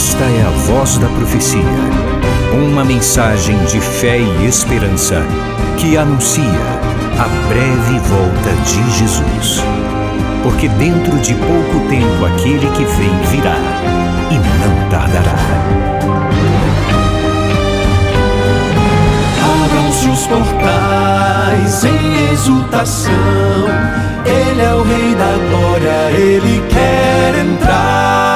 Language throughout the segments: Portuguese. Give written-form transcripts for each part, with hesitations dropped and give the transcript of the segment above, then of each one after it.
Esta é a voz da profecia, uma mensagem de fé e esperança que anuncia a breve volta de Jesus. Porque dentro de pouco tempo aquele que vem virá e não tardará. Abram-se os portais em exultação, Ele é o Rei da Glória, Ele quer entrar.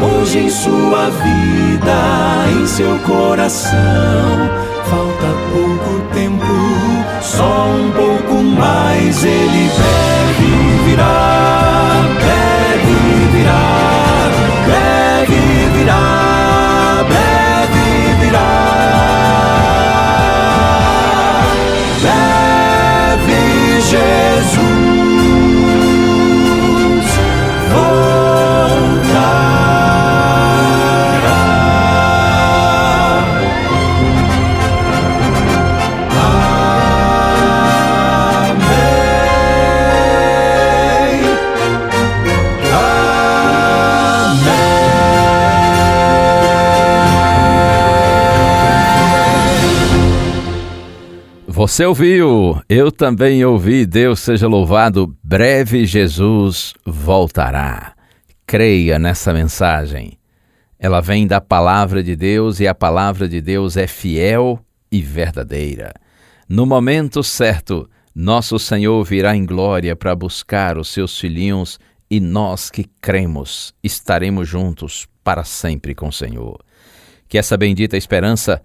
Hoje em sua vida, em seu coração, falta pouco tempo, só um pouco mais. Ele deve virar, deve virar, deve virar, deve virar. Deve Jesus voltar. Você ouviu, eu também ouvi, Deus seja louvado, breve Jesus voltará. Creia nessa mensagem. Ela vem da palavra de Deus e a palavra de Deus é fiel e verdadeira. No momento certo, nosso Senhor virá em glória para buscar os seus filhinhos e nós que cremos estaremos juntos para sempre com o Senhor. Que essa bendita esperança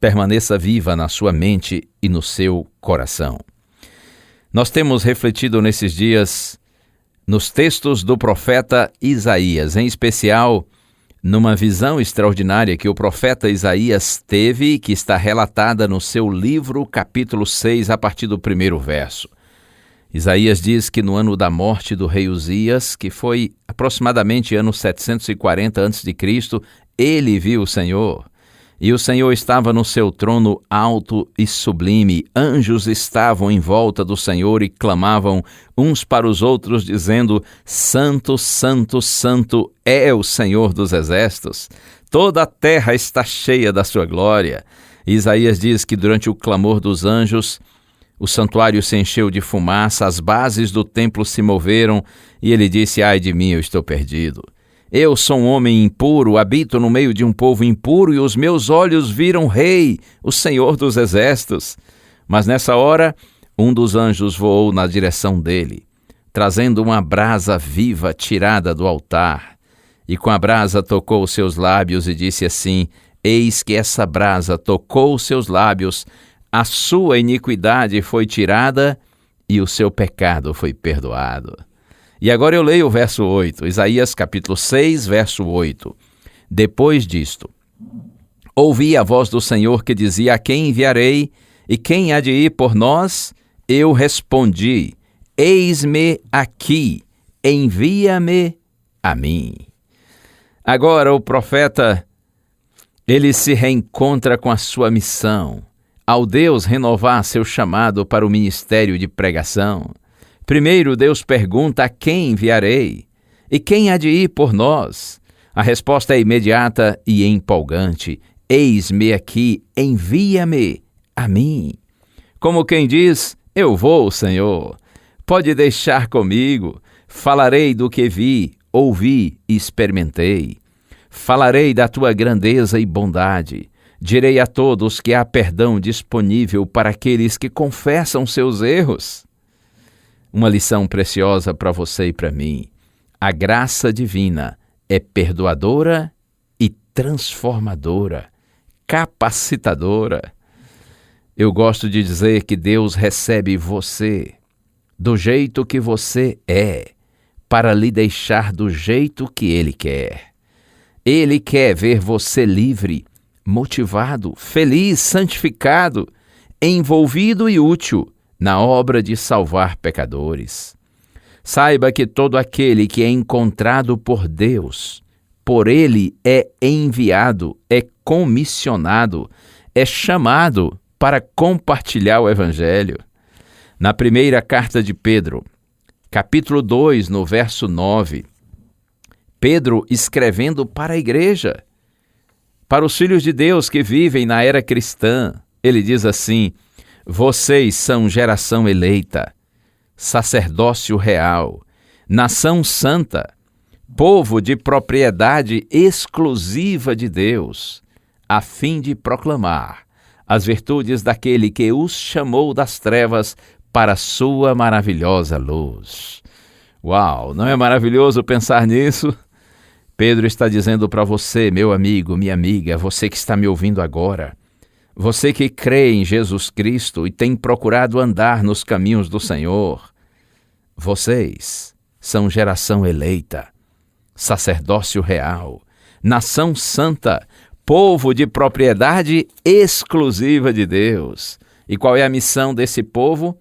permaneça viva na sua mente e no seu coração. Nós temos refletido nesses dias nos textos do profeta Isaías, em especial numa visão extraordinária que o profeta Isaías teve, que está relatada no seu livro, capítulo 6, a partir do 1º verso. Isaías diz que no ano da morte do rei Uzias, que foi aproximadamente ano 740 a.C., ele viu o Senhor. E o Senhor estava no seu trono alto e sublime. Anjos estavam em volta do Senhor e clamavam uns para os outros, dizendo: Santo, Santo, Santo é o Senhor dos exércitos. Toda a terra está cheia da sua glória. Isaías diz que durante o clamor dos anjos, o santuário se encheu de fumaça, as bases do templo se moveram, e ele disse: Ai de mim, eu estou perdido. Eu sou um homem impuro, habito no meio de um povo impuro, e os meus olhos viram o Rei, o Senhor dos exércitos. Mas nessa hora, um dos anjos voou na direção dele, trazendo uma brasa viva tirada do altar. E com a brasa tocou os seus lábios e disse assim: Eis que essa brasa tocou os seus lábios, a sua iniquidade foi tirada e o seu pecado foi perdoado. E agora eu leio o verso 8, Isaías capítulo 6, verso 8. Depois disto, ouvi a voz do Senhor que dizia: A quem enviarei? E quem há de ir por nós? Eu respondi: Eis-me aqui, envia-me a mim. Agora o profeta, ele se reencontra com a sua missão, ao Deus renovar seu chamado para o ministério de pregação. Primeiro, Deus pergunta: a quem enviarei? E quem há de ir por nós? A resposta é imediata e empolgante: Eis-me aqui, envia-me a mim. Como quem diz: eu vou, Senhor. Pode deixar comigo. Falarei do que vi, ouvi e experimentei. Falarei da tua grandeza e bondade. Direi a todos que há perdão disponível para aqueles que confessam seus erros. Uma lição preciosa para você e para mim. A graça divina é perdoadora e transformadora, capacitadora. Eu gosto de dizer que Deus recebe você do jeito que você é, para lhe deixar do jeito que Ele quer. Ele quer ver você livre, motivado, feliz, santificado, envolvido e útil na obra de salvar pecadores. Saiba que todo aquele que é encontrado por Deus, por Ele é enviado, é comissionado, é chamado para compartilhar o Evangelho. Na primeira carta de Pedro, capítulo 2, no verso 9, Pedro escrevendo para a igreja, para os filhos de Deus que vivem na era cristã. Ele diz assim: vocês são geração eleita, sacerdócio real, nação santa, povo de propriedade exclusiva de Deus, a fim de proclamar as virtudes daquele que os chamou das trevas para a sua maravilhosa luz. Uau, não é maravilhoso pensar nisso? Pedro está dizendo para você, meu amigo, minha amiga, você que está me ouvindo agora, você que crê em Jesus Cristo e tem procurado andar nos caminhos do Senhor, vocês são geração eleita, sacerdócio real, nação santa, povo de propriedade exclusiva de Deus. E qual é a missão desse povo?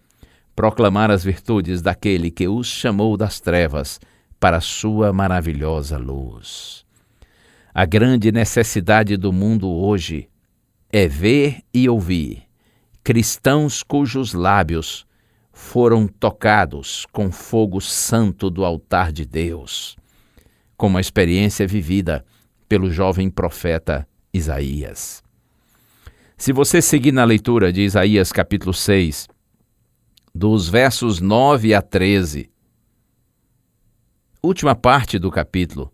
Proclamar as virtudes daquele que os chamou das trevas para a sua maravilhosa luz. A grande necessidade do mundo hoje é ver e ouvir cristãos cujos lábios foram tocados com fogo santo do altar de Deus, como a experiência vivida pelo jovem profeta Isaías. Se você seguir na leitura de Isaías capítulo 6, dos versos 9 a 13, última parte do capítulo,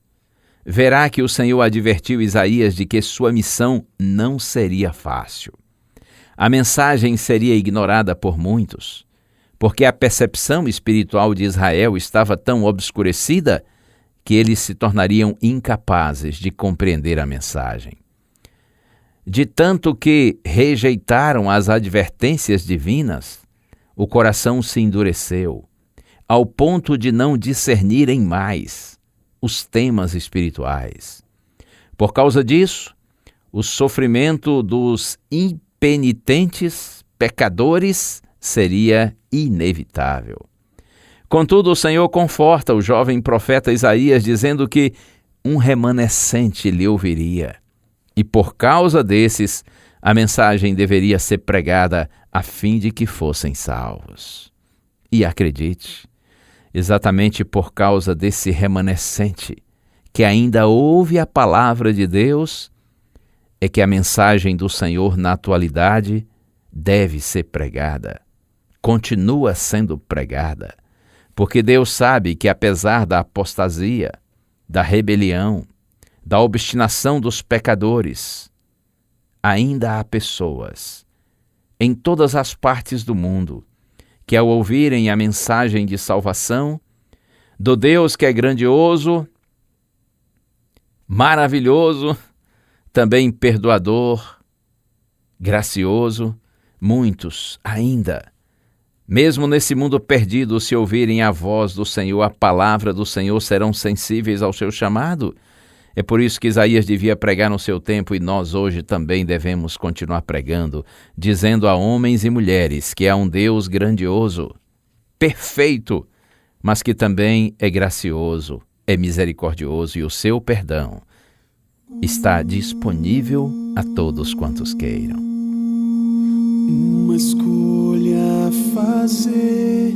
verá que o Senhor advertiu Isaías de que sua missão não seria fácil. A mensagem seria ignorada por muitos, porque a percepção espiritual de Israel estava tão obscurecida que eles se tornariam incapazes de compreender a mensagem. De tanto que rejeitaram as advertências divinas, o coração se endureceu, ao ponto de não discernirem mais os temas espirituais. Por causa disso, o sofrimento dos impenitentes pecadores seria inevitável. Contudo, o Senhor conforta o jovem profeta Isaías, dizendo que um remanescente lhe ouviria. E por causa desses, a mensagem deveria ser pregada a fim de que fossem salvos. E acredite, exatamente por causa desse remanescente que ainda ouve a palavra de Deus, é que a mensagem do Senhor na atualidade deve ser pregada, continua sendo pregada, porque Deus sabe que apesar da apostasia, da rebelião, da obstinação dos pecadores, ainda há pessoas em todas as partes do mundo que, ao ouvirem a mensagem de salvação do Deus que é grandioso, maravilhoso, também perdoador, gracioso, muitos ainda, mesmo nesse mundo perdido, se ouvirem a voz do Senhor, a palavra do Senhor, serão sensíveis ao seu chamado. É por isso que Isaías devia pregar no seu tempo e nós hoje também devemos continuar pregando, dizendo a homens e mulheres que há um Deus grandioso, perfeito, mas que também é gracioso, é misericordioso e o seu perdão está disponível a todos quantos queiram. Uma escolha a fazer,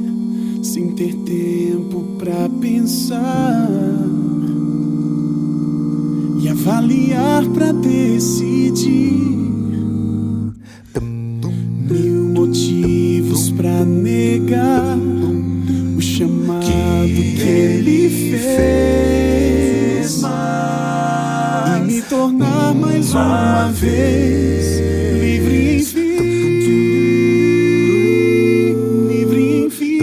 sem ter tempo pra pensar e avaliar pra decidir. Mil motivos pra negar o chamado que ele fez e me tornar mais uma vez livre, enfim, livre, enfim,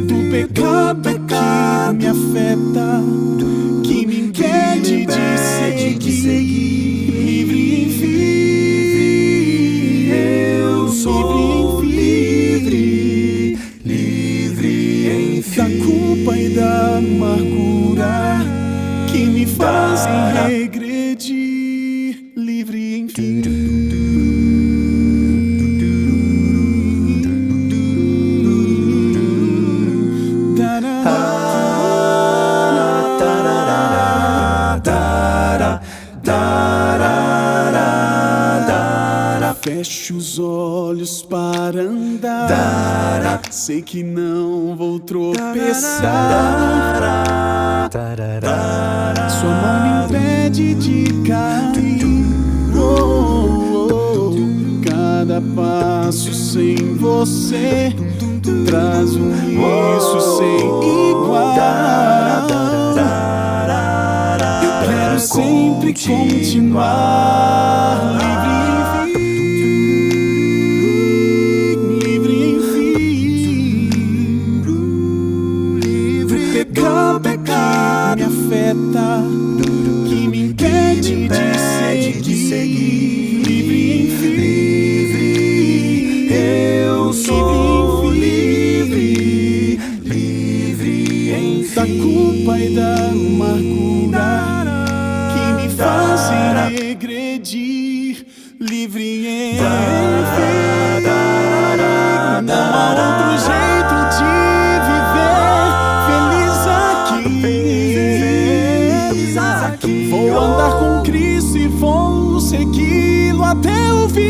do pecado que me afeta, que me impede de seguir, livre, enfim, eu sou livre, livre, enfim, da culpa e da amargura que me fazem regredir, livre, enfim. Feche os olhos para andar. Sei que não vou tropeçar. Sua mão me impede de cair. Cada passo sem você traz um isso sem igual. Eu quero sempre continuar livre, livre. Pecado me afeta, que me impede de seguir. Livre, eu sou livre, da culpa e da amargura que me fazem regredir. Livre em não há outro jeito de viver feliz aqui. Vou andar com Cristo e vou segui-lo até o fim.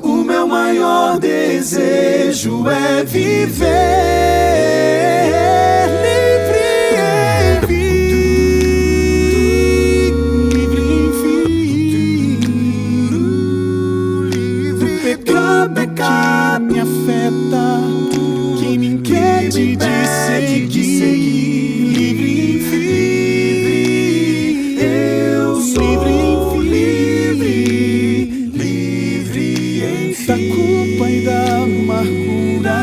O meu maior desejo é viver livre, pecado me afeta, que me impede de seguir. Livre, eu sou livre, da culpa e da amargura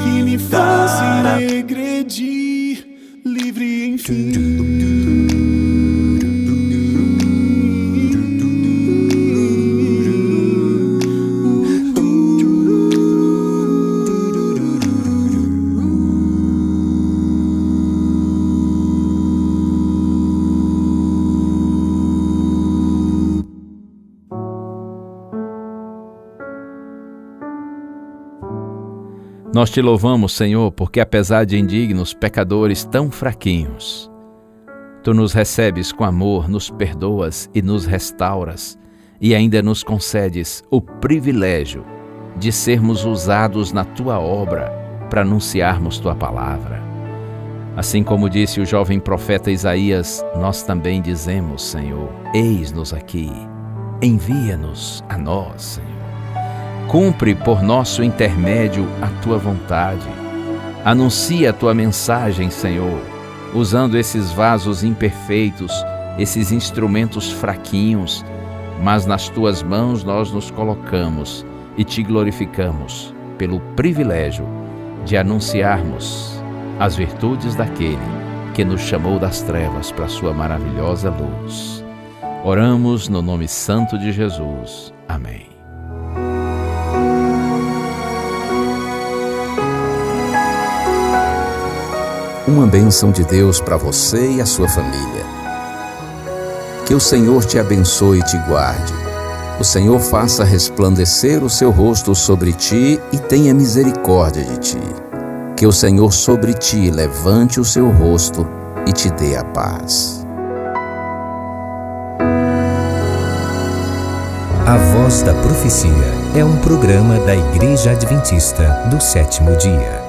que me fazem regredir. Livre, enfim. Nós te louvamos, Senhor, porque apesar de indignos, pecadores tão fraquinhos, Tu nos recebes com amor, nos perdoas e nos restauras, e ainda nos concedes o privilégio de sermos usados na Tua obra para anunciarmos Tua palavra. Assim como disse o jovem profeta Isaías, nós também dizemos, Senhor, eis-nos aqui, envia-nos a nós, Senhor. Cumpre por nosso intermédio a Tua vontade. Anuncia a Tua mensagem, Senhor, usando esses vasos imperfeitos, esses instrumentos fraquinhos, mas nas Tuas mãos nós nos colocamos e Te glorificamos pelo privilégio de anunciarmos as virtudes daquele que nos chamou das trevas para a Sua maravilhosa luz. Oramos no nome santo de Jesus. Amém. Uma bênção de Deus para você e a sua família. Que o Senhor te abençoe e te guarde. O Senhor faça resplandecer o seu rosto sobre ti e tenha misericórdia de ti. Que o Senhor sobre ti levante o seu rosto e te dê a paz. A Voz da Profecia é um programa da Igreja Adventista do Sétimo Dia.